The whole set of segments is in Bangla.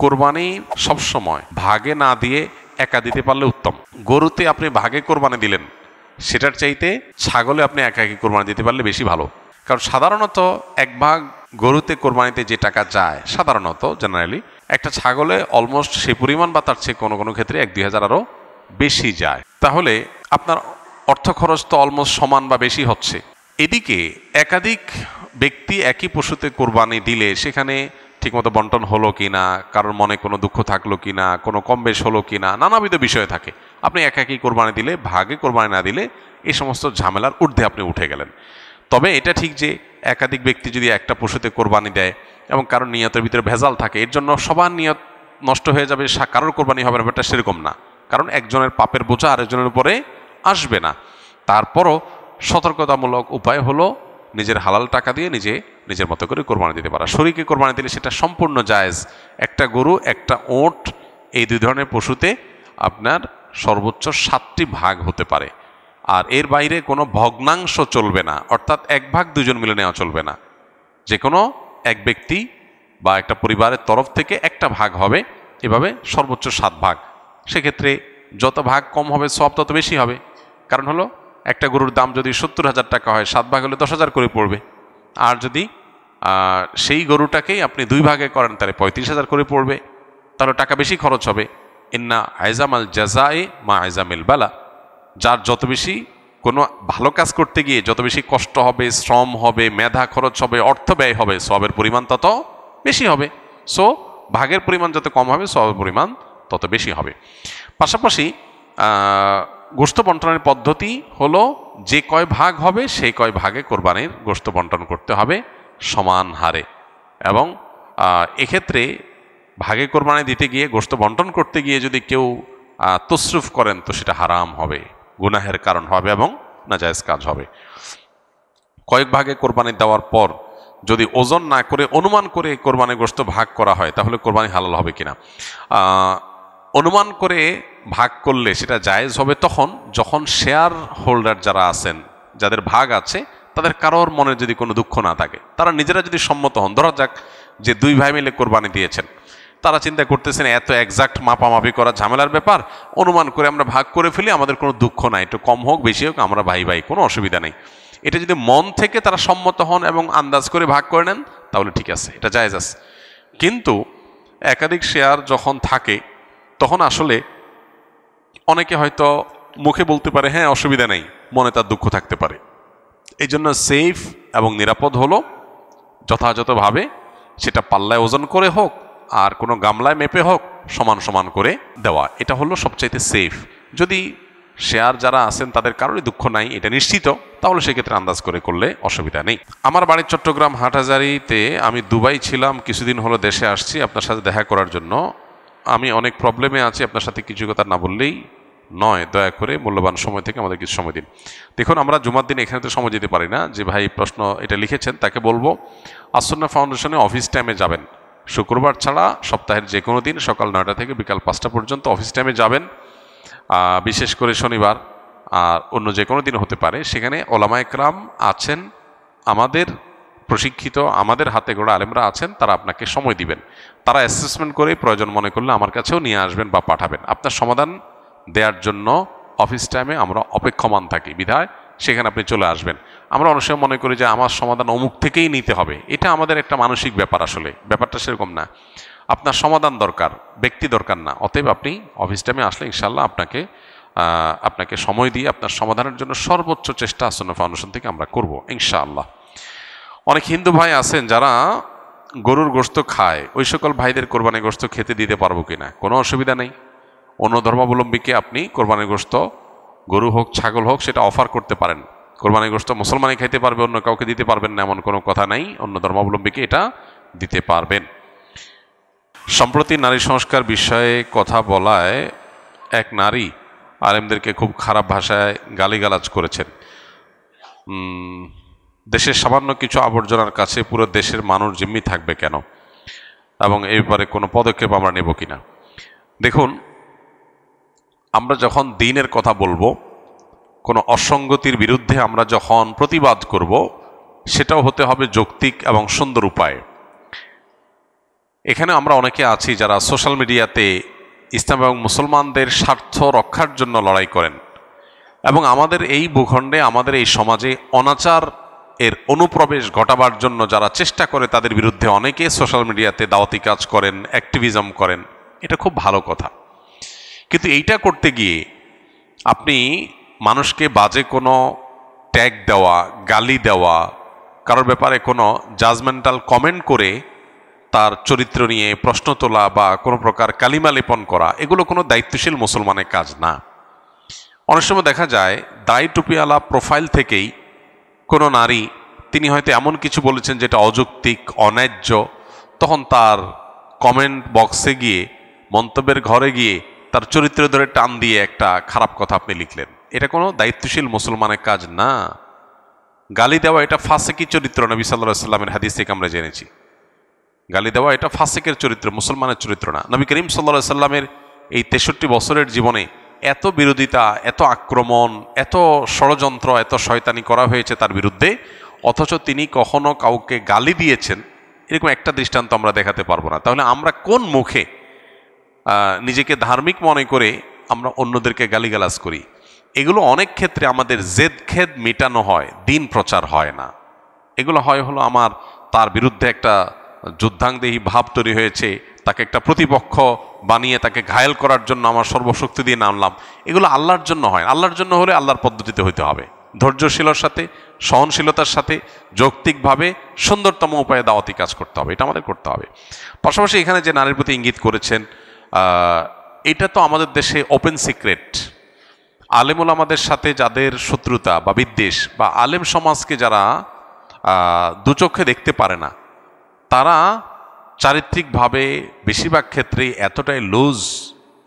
কোরবানি সবসময় ভাগে না দিয়ে একা দিতে পারলে উত্তম। গরুতে আপনি ভাগে কোরবানি দিলেন, সেটার চাইতে ছাগলে আপনি একাকি কোরবানি দিতে পারলে বেশি ভালো। কারণ সাধারণত এক ভাগ গরুতে কোরবানিতে যে টাকা যায়, সাধারণত জেনারেলি একটা ছাগলে অলমোস্ট সেই পরিমাণ বা তার চেয়ে কোনো কোনো ক্ষেত্রে 1-2 হাজার আরও বেশি যায়। তাহলে আপনার অর্থ খরচ তো অলমোস্ট সমান বা বেশি হচ্ছে। এদিকে একাধিক ব্যক্তি একই পশুতে কোরবানি দিলে সেখানে ঠিকমতো বন্টন হলো কিনা, কারোর মনে কোনো দুঃখ থাকলো কিনা, কোনো কম বেশ হলো কিনা, নানাবিধ বিষয় থাকে। আপনি একাকি কোরবানি দিলে, ভাগে কোরবানি না দিলে এই সমস্ত ঝামেলার ঊর্ধ্বে আপনি উঠে গেলেন। তবে এটা ঠিক যে একাধিক ব্যক্তি যদি একটা পশুতে কোরবানি দেয় এবং কারোর নিয়তের ভিতরে ভেজাল থাকে, এর জন্য সবার নিয়ত নষ্ট হয়ে যাবে, কারোর কোরবানি হবে না, ব্যাপারটা সেরকম না। কারণ একজনের পাপের বোঝা আরেকজনের উপরে আসবে না। তারপরও সতর্কতামূলক উপায় হলো নিজের হালাল টাকা দিয়ে নিজের মতো করে কোরবানি দিতে পারা। শরীকে কোরবানি দিলে সেটা সম্পূর্ণ জায়েজ। একটা গরু, একটা ওঁট, এই দুই ধরনের পশুতে আপনার সর্বোচ্চ 7টি ভাগ হতে পারে। আর এর বাইরে কোনো ভগ্নাংশ চলবে না, অর্থাৎ এক ভাগ দুজন মিলে নেওয়া চলবে না। যে কোনো এক ব্যক্তি বা একটা পরিবারের তরফ থেকে একটা ভাগ হবে, এভাবে সর্বোচ্চ 7 ভাগ। সেক্ষেত্রে যত ভাগ কম হবে সব তত বেশি হবে। কারণ হলো একটা গরুর দাম যদি 70,000 টাকা হয়, 7 ভাগ হলে 10,000 করে পড়বে। আর যদি সেই গরুটাকেই আপনি 2 ভাগে করেন তাহলে 35,000 করে পড়বে, তাহলে টাকা বেশি খরচ হবে। ইন্না আইজামাল জাযায়ে মা আইজামিল বালা। যার যত বেশি কোনো ভালো কাজ করতে গিয়ে যত বেশি কষ্ট হবে, শ্রম হবে, মেধা খরচ হবে, অর্থ ব্যয় হবে, সবের পরিমাণ তত বেশি হবে। সো ভাগের পরিমাণ যত কম হবে সবের পরিমাণ তত বেশি হবে। পাশাপাশি গোশত বন্টনের পদ্ধতি হলো যে কয় ভাগ হবে সেই কয় ভাগে কোরবানির গোশত বন্টন করতে হবে সমান হারে। এবং এক্ষেত্রে ভাগে কোরবানি দিতে গিয়ে গোশত বন্টন করতে গিয়ে যদি কেউ তসরুফ করেন তো সেটা হারাম হবে, গুনাহের কারণ হবে এবং নাজায়েজ কাজ হবে। কয়েক ভাগে কোরবানি দেওয়ার পর যদি ওজন না করে অনুমান করে কোরবানি গোশত ভাগ করা হয় তাহলে কোরবানি হালাল হবে কিনা। অনুমান করে ভাগ করলে সেটা জায়েজ হবে তখন যখন শেয়ার হোল্ডার যারা আছেন, যাদের ভাগ আছে, তাদের কারোর মনে যদি কোনো দুঃখ না থাকে, তারা নিজেরা যদি সম্মত হন। ধরা যাক যে 2 ভাই মিলে কোরবানি দিয়েছেন, তারা চিন্তা করতেছেন এত এক্সাক্ট মাপামাপি করা ঝামেলার ব্যাপার, অনুমান করে আমরা ভাগ করে ফেলি, আমাদের কোনো দুঃখ নাই, একটু কম হোক বেশি হোক আমরা ভাই ভাই, কোনো অসুবিধা নেই। এটা যদি মন থেকে তারা সম্মত হন এবং আন্দাজ করে ভাগ করে নেন তাহলে ঠিক আছে, এটা জায়েজ আছে। কিন্তু একাধিক শেয়ার যখন থাকে তখন আসলে অনেকে হয়তো মুখে বলতে পারে হ্যাঁ অসুবিধা নেই, মনে তার দুঃখ থাকতে পারে। এই জন্য সেফ এবং নিরাপদ হলো যথাযথভাবে সেটা পাল্লায় ওজন করে হোক আর কোনো গামলায় মেপে হোক সমান সমান করে দেওয়া, এটা হলো সবচাইতে সেফ। যদি শেয়ার যারা আছেন তাদের কারোরই দুঃখ নাই এটা নিশ্চিত, তাহলে সেক্ষেত্রে আন্দাজ করে করলে অসুবিধা নেই। আমার বাড়ির চট্টগ্রাম হাটহাজারীতে, আমি দুবাই ছিলাম, কিছুদিন হলো দেশে আসছি আপনার সাথে দেখা করার জন্য। আমি অনেক প্রবলেমে আছি, আপনার সাথে কিছু কথা না বললেই নয়, দয়া করে মূল্যবান সময় থেকে আমাদের কিছু সময় দিন। দেখুন, আমরা জুমার দিন এখানে তো সময় দিতে পারি না। যে ভাই প্রশ্ন এটা লিখেছেন তাকে বলবো আসন্না ফাউন্ডেশনে অফিস টাইমে যাবেন, শুক্রবার ছাড়া সপ্তাহের যে কোনো দিন সকাল 9টা থেকে বিকাল 5টা পর্যন্ত অফিস টাইমে যাবেন। বিশেষ করে শনিবার আর অন্য যে কোনো দিন হতে পারে। সেখানে ওলামায়ে কেরাম আছেন, আমাদের প্রশিক্ষিত, আমাদের হাতে গড়া আলেমরা আছেন, তারা আপনাকে সময় দিবেন। তারা অ্যাসেসমেন্ট করে প্রয়োজন মনে করলে আমার কাছেও নিয়ে আসবেন বা পাঠাবেন। আপনার সমাধান দেওয়ার জন্য অফিস টাইমে আমরা অপেক্ষমান থাকি, বিধায় সেখানে আপনি চলে আসবেন। আমরা অনেক সময় মনে করি যে আমার সমাধান অমুক থেকেই নিতে হবে, এটা আমাদের একটা মানসিক ব্যাপার। আসলে ব্যাপারটা সেরকম না, আপনার সমাধান দরকার, ব্যক্তি দরকার না। অতএব আপনি অফিস টাইমে আসলে ইনশাআল্লাহ আপনাকে সময় দিয়ে আপনার সমাধানের জন্য সর্বোচ্চ চেষ্টা আসন্না ফাউন্ডেশন থেকে আমরা করব ইনশাআল্লাহ। অনেক হিন্দু ভাই আছেন যারা গরুর গোশত খায়, ওই সকল ভাইদের কোরবানি গোশত খেতে দিতে পারবো কিনা? কোনো অসুবিধা নেই। অন্য ধর্মাবলম্বীকে আপনি কোরবানি গোশত, গরু হোক ছাগল হোক, সেটা অফার করতে পারেন। কোরবানি গোশত মুসলমানই খাইতে পারবে, অন্য কাউকে দিতে পারবেন না এমন কোনো কথা নাই। অন্য ধর্মাবলম্বীকে এটা দিতে পারবেন। সম্প্রতি নারী সংস্কার বিষয়ে কথা বলায় এক নারী আলেমদেরকে খুব খারাপ ভাষায় গালিগালাজ করেছেন। দেশের সামান্য কিছু আবর্জনার কাছে পুরো দেশের মানুষ জিম্মি থাকবে কেন, এবং এই ব্যাপারে কোনো পদক্ষেপ আমরা নেব কিনা? দেখুন, আমরা যখন দ্বীনের কথা বলবো, কোনো অসঙ্গতির বিরুদ্ধে আমরা যখন প্রতিবাদ করব, সেটাও হতে হবে যৌক্তিক এবং সুন্দর উপায়ে। এখানে আমরা অনেকে আছি যারা সোশ্যাল মিডিয়াতে ইসলাম এবং মুসলমানদের স্বার্থ রক্ষার জন্য লড়াই করেন, এবং আমাদের এই ভূখণ্ডে, আমাদের এই সমাজে অনাচার এর অনুপ্রবেশ ঘটাবার জন্য যারা চেষ্টা করে তাদের বিরুদ্ধে অনেকে সোশ্যাল মিডিয়াতে দাওয়াতি কাজ করেন, অ্যাক্টিভিজম করেন। এটা খুব ভালো কথা, কিন্তু এইটা করতে গিয়ে আপনি মানুষকে বাজে কোনো ট্যাগ দেওয়া, গালি দেওয়া, কারোর ব্যাপারে কোনো জাজমেন্টাল কমেন্ট করে তার চরিত্র নিয়ে প্রশ্ন তোলা বা কোনো প্রকার কালিমা লেপন করা, এগুলো কোনো দায়িত্বশীল মুসলমানের কাজ না। অনেক সময় দেখা যায় দাড়ি টুপিওয়ালা প্রোফাইল থেকেই কোনো নারী, তিনি হয়তো এমন কিছু বলেছেন যেটা অযৌক্তিক, অন্যায্য, তখন তার কমেন্ট বক্সে গিয়ে, মন্তব্যের ঘরে গিয়ে তার চরিত্র ধরে টান দিয়ে একটা খারাপ কথা আপনি লিখলেন। এটা কোনো দায়িত্বশীল মুসলমানের কাজ না। গালি দেওয়া এটা ফাসিকি চরিত্র, নবী সাল্লাল্লাহু আলাইহি ওয়াসাল্লামের হাদিস থেকে আমরা জেনেছি। গালি দেওয়া এটা ফাসিকের চরিত্র, মুসলমানের চরিত্র না। নবী করিম সাল্লাল্লাহু আলাইহি ওয়াসাল্লামের এই 63 বছরের জীবনে এত বিরোধিতা, এত আক্রমণ, এত ষড়যন্ত্র, এত শয়তানি করা হয়েছে তার বিরুদ্ধে, অথচ তিনি কখনো কাউকে গালি দিয়েছেন এরকম একটা দৃষ্টান্ত আমরা দেখাতে পারবো না। তাহলে আমরা কোন মুখে নিজেকে ধার্মিক মনে করে আমরা অন্যদেরকে গালিগালাজ করি? এগুলো অনেক ক্ষেত্রে আমাদের জেদ খেদ মেটানো হয়, দিন প্রচার হয় না। এগুলো হলো আমার তার বিরুদ্ধে একটা যুদ্ধাংদেহী ভাব তৈরি হয়েছে, তাকে একটা প্রতিপক্ষ বানিয়ে তাকে ঘায়েল করার জন্য আমার সর্বশক্তি দিয়ে নামলাম। এগুলো আল্লাহর জন্য হয়। আল্লাহর জন্য হলে আল্লাহর পদ্ধতিতে হইতে হবে, ধৈর্যশীলতার সাথে, সহনশীলতার সাথে, যৌক্তিকভাবে সুন্দরতম উপায়ে দাওয়াতি কাজ করতে হবে। এটা আমাদের করতে হবে। পাশাপাশি এখানে যে নারীর প্রতি ইঙ্গিত করেছেন, এটা তো আমাদের দেশে ওপেন সিক্রেট। আলেমুল আমাদের সাথে যাদের শত্রুতা বা বিদ্বেষ, বা আলেম সমাজকে যারা দুচোখে দেখতে পারে না, তারা চারিত্রিকভাবে বেশিরভাগ ক্ষেত্রেই এতটাই লুজ,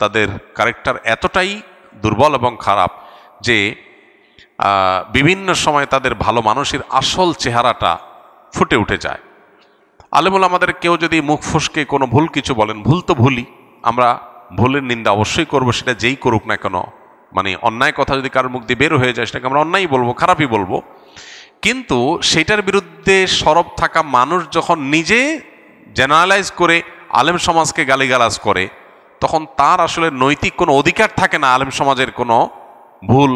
তাদের ক্যারেক্টার এতটাই দুর্বল এবং খারাপ যে বিভিন্ন সময় তাদের ভালো মানুষের আসল চেহারাটা ফুটে উঠে যায়। আলেমুল আমাদের কেউ যদি মুখ ফসকে কোনো ভুল কিছু বলেন, ভুল তো ভুলই, আমরা ভুলের নিন্দা অবশ্যই করব, সেটা যেই করুক না কেন। মানে অন্যায় কথা যদি কারোর মুখ দিয়ে বের হয়ে যায়, সেটাকে আমরা অন্যায় বলবো, খারাপই বলবো। কিন্তু সেটার বিরুদ্ধে সরব থাকা মানুষ যখন নিজে জেনারেলাইজ করে আলেম সমাজকে গালিগালাজ করে, তখন তার আসলে নৈতিক কোনো অধিকার থাকে না আলেম সমাজের কোনো ভুল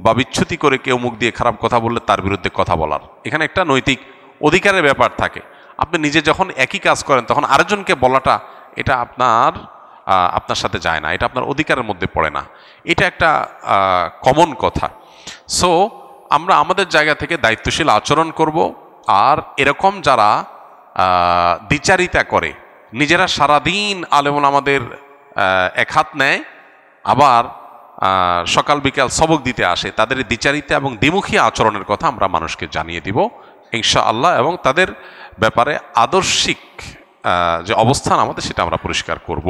বা বিচ্যুতি করে কেউ মুখ দিয়ে খারাপ কথা বললে তার বিরুদ্ধে কথা বলার। এখানে একটা নৈতিক অধিকারের ব্যাপার থাকে। আপনি নিজে যখন একই কাজ করেন, তখন আরেকজনকে বলাটা, এটা আপনার সাথে যায় না, এটা আপনার অধিকারের মধ্যে পড়ে না। এটা একটা কমন কথা। সো আমরা আমাদের জায়গা থেকে দায়িত্বশীল আচরণ করব। আর এরকম যারা দ্বিচারিতা করে, নিজেরা সারাদিন আলেমুল আমাদের এক হাত নেয়, আবার সকাল বিকাল সবক দিতে আসে, তাদের দ্বিচারিতা এবং দ্বিমুখী আচরণের কথা আমরা মানুষকে জানিয়ে দিব ইনশাআল্লাহ, এবং তাদের ব্যাপারে আদর্শিক যে অবস্থান আমাদের, সেটা আমরা পরিষ্কার করব।